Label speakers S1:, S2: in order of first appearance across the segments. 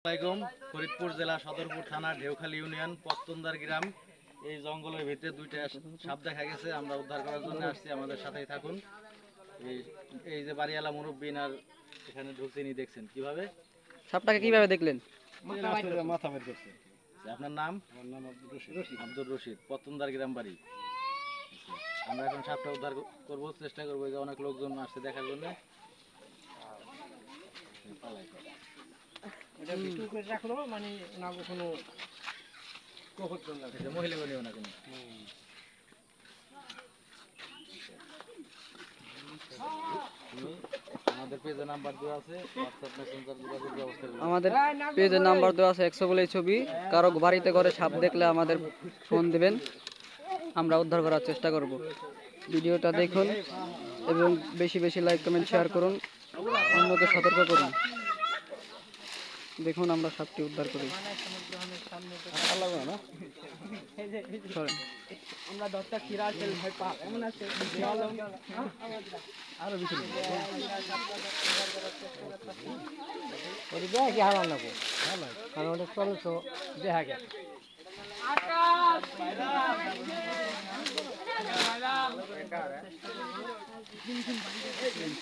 S1: আসসালামাইকুম। ফরিদপুর জেলা সদরপুর থানা ঢেউখালী ইউনিয়ন পত্তনদার গ্রাম। এই জঙ্গলের ভিতরে দুইটা সাপ দেখা গেছে, আমরা উদ্ধার করার জন্য আসছি, আমাদের সাথেই থাকুন। এই এই যে বাড়িওয়ালা মুরব্বিন আর এখানে ঢুকছেনি, দেখছেন কিভাবে
S2: সাপটাকে কিভাবে দেখলেন?
S1: মাথা বের করছে। আপনার নাম? আমার নাম আব্দুর রশিদ, পত্তনদার গ্রাম বাড়ি। আমরা এখন সাপটা উদ্ধার করবো, চেষ্টা করবো। যে অনেক লোকজন আসছে দেখার জন্য।
S2: রাখলো মানে কোনো
S1: মহিলা বলিও না কোনো। আমাদের পেজে নাম্বার দেওয়া আছে, হোয়াটসঅ্যাপ মেসেঞ্জার যোগাযোগ ব্যবস্থা।
S2: আমাদের পেজের নাম্বার দেওয়া আছে 100 বলে ছবি। কারো বাড়িতে ঘরে সাপ দেখলে আমাদের ফোন দিবেন, আমরা উদ্ধার করার চেষ্টা করব। ভিডিওটা দেখুন এবং বেশি বেশি লাইক কমেন্ট শেয়ার করুন, অন্যকে সতর্ক করুন। দেখুন আমরা সাপটি উদ্ধার করি। আমরা 10টা খিরা তেল ভাই পা এমন আছে আরো বেশি ওই দেখ কি হারাল লাগো ভালো কারণ ওটা চলে তো দেখা গেছে আকাশ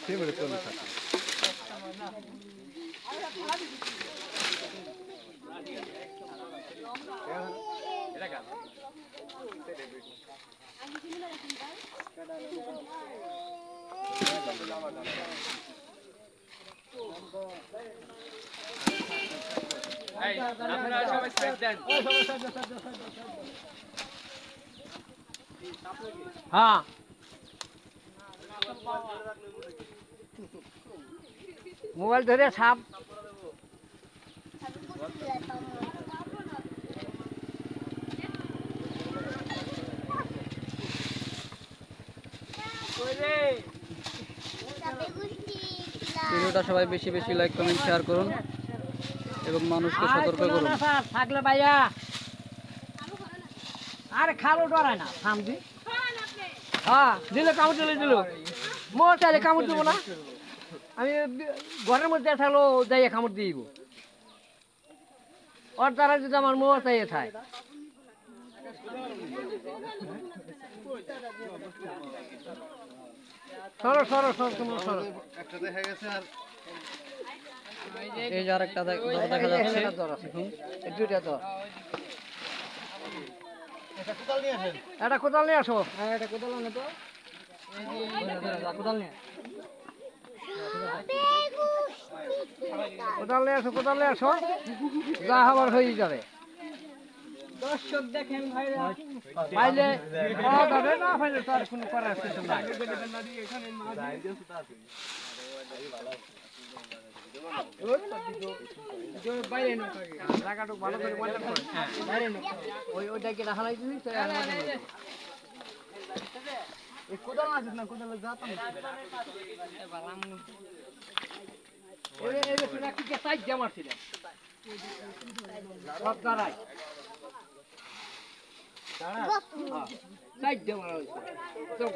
S2: ফেভারিট চলে থাকে। হ্যাঁ মোবাইল ধরে সাপ ভিডিওটা সবাই বেশি বেশি লাইক কমেন্ট শেয়ার করুন এবং মানুষকে সতর্ক করুন। থাকলে ভাইয়া আরে খালো ডরায় না সামদি হ্যাঁ দিলে কামড় দিলে দিল মোর চাইলে কামড় দেবো না, আমি ঘরের মধ্যে থাকলো যাইয়া কামড় দিব ওর দ্বারা যদি আমার মোয়া চাইয়ে থাকে। সরো সরো সরো তোমরা সরো।
S1: একটা দেখা গেছে আর
S2: এই যে আরেকটা দেখা যাচ্ছে। দুইটা দর এটা কোদাল নিয়ে আসো। হ্যাঁ এটা কোদাল আনে তো কোদাল নিয়ে কোদাল নিয়ে আসো যা হবার হয়ে যাবে। দর্শক দেখেন ভাইরা পাইলে পাওয়া যাবে, না পাইলে তার কোনো করার কিছু নাই। জায়গাটা ভালো করে বন্ধ করে ওইটাকে রাখা লাগছে। কোদাল আছে না, কোদালে যাতাম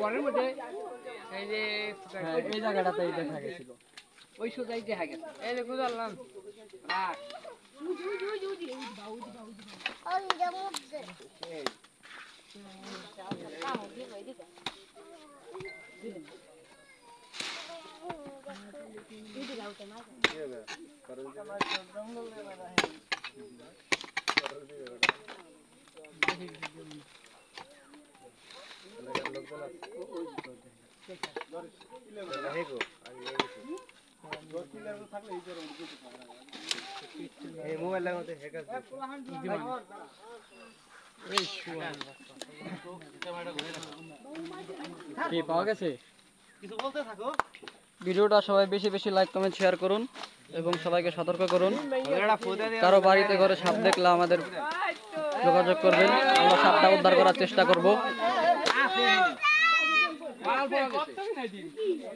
S2: ঘরের মধ্যে এই জায়গাটাতে দেখা গেছিল, ওই সোজাই দেখা গেছে। এই যে কোদাল নাম পাওয়া গেছে। ভিডিওটা সবাই বেশি বেশি লাইক কমেন্ট শেয়ার করুন এবং সবাইকে সতর্ক করুন। কারো বাড়িতে ঘরে সাপ দেখলে আমাদের যোগাযোগ করবেন, আমরা সাপটা উদ্ধার করার চেষ্টা করব।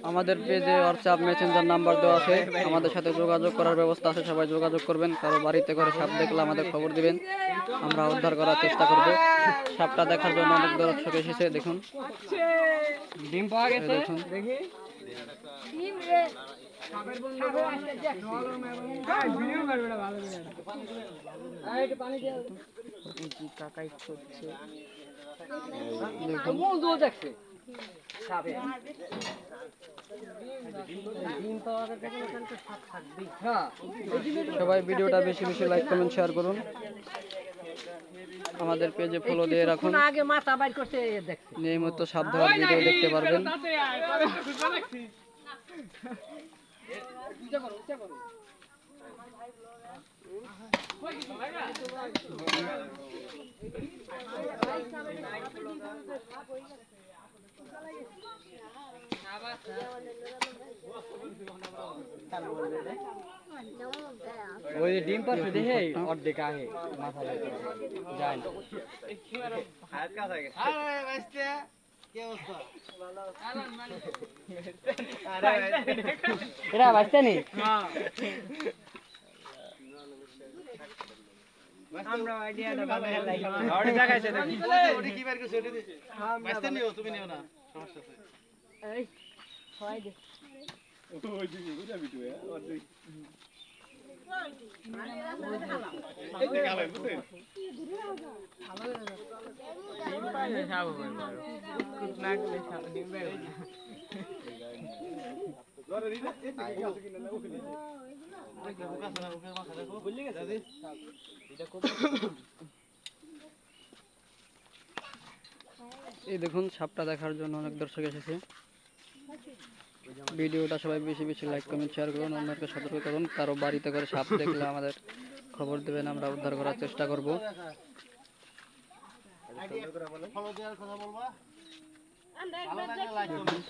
S2: আমাদের পেজে হোয়াটসঅ্যাপ মেসেঞ্জার নাম্বার দেওয়া আছে, আমাদের সাথে যোগাযোগ করার ব্যবস্থা আছে, সবাই যোগাযোগ করবেন। কারো বাড়িতে ঘরে সাপ দেখলে আমাদের খবর দিবেন, আমরা উদ্ধার করার চেষ্টা করব। সাপটা দেখার জন্য অনেক দর্শক এসেছে। দেখুন ডিম পাওয়া গেছে, দেখুন কাকাই করছে সবাই ভিডিওটা বেশি বেশি লাইক কমেন্ট শেয়ার করুন, আমাদের পেজে ফলো দিয়ে রাখুন,
S3: আগে মাথা বাইর করতে দেখছি
S2: নিয়মিত সাপ ধরার ভিডিও দেখতে পারবেন।
S3: ওই ডিম পারছে দেখে অর্ধেক আগে মাথা যায় না এরা বাঁচতে নেই আমরা আইডিয়াটা ভালো লাগলো ওটা দেখাইছে দেখি
S1: ওটা কি বের করছে ওটা দিছে বাঁচতে নিও তুমি নিও না সমস্যা আছে
S3: এই হয় দে
S2: এই দেখুন সাপটা দেখার জন্য অনেক দর্শক এসেছে। ভিডিওটা সবাই বেশি বেশি লাইক কমেন্ট শেয়ার করুন, অন্যকে সতর্ক করুন, কারো বাড়িতে করে সাপ দেখলে আমাদের খবর দেবেন, আমরা উদ্ধার করার চেষ্টা করব।
S1: ফলো দেওয়ার কথা বলবা ভালো লাগলে লাইক কমেন্ট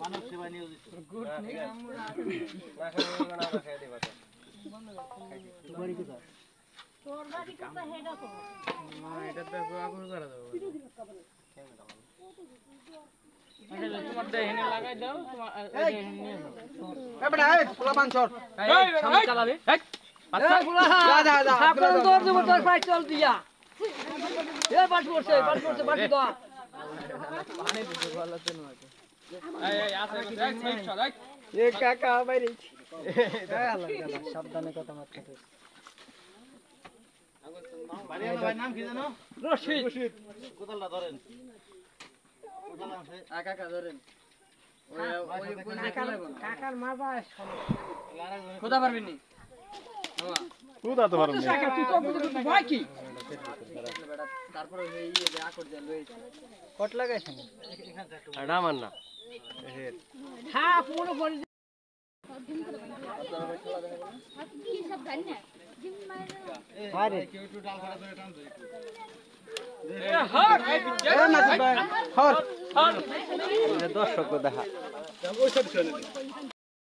S1: মানব সেবা নিয়োজিত গুড
S3: তোর বাড়ি কোথা হেডা তো না এটা তো আগুন করা যাবে তোমার দেহনে লাগাই দাও তোমার দেহনে নিয়ে যাও এ বড় এই পোলা পাঁচর এই সামনে চালাবে এই আচ্ছা যা যা যা সাপন তোর জবর তোর ফাইট চল দিয়া এ বাট করছে বাট দাও পানি দিতে বলাতে না এই আছে এই সাইড চল এই কাকা বাইরে সাবধানে কথা মত কথা
S1: বাড়িওয়ালা ভাই নাম কি জানো
S3: রশিদ
S1: কোদালটা ধরেন কোদাল আছে
S2: কাকা ধরেন
S3: কাকার মাজা
S2: কোথা পারবেন নি
S3: ভয় কি
S2: তারপরে এই যে আকর দিয়ে লইছে
S3: কট লাগাইছেন
S1: এটা আমার না
S3: হ্যাঁ পুরো করে
S1: আরে কেউ একটু ডাল খাড়া ধরে টান ধরে
S3: দর্শক দেখা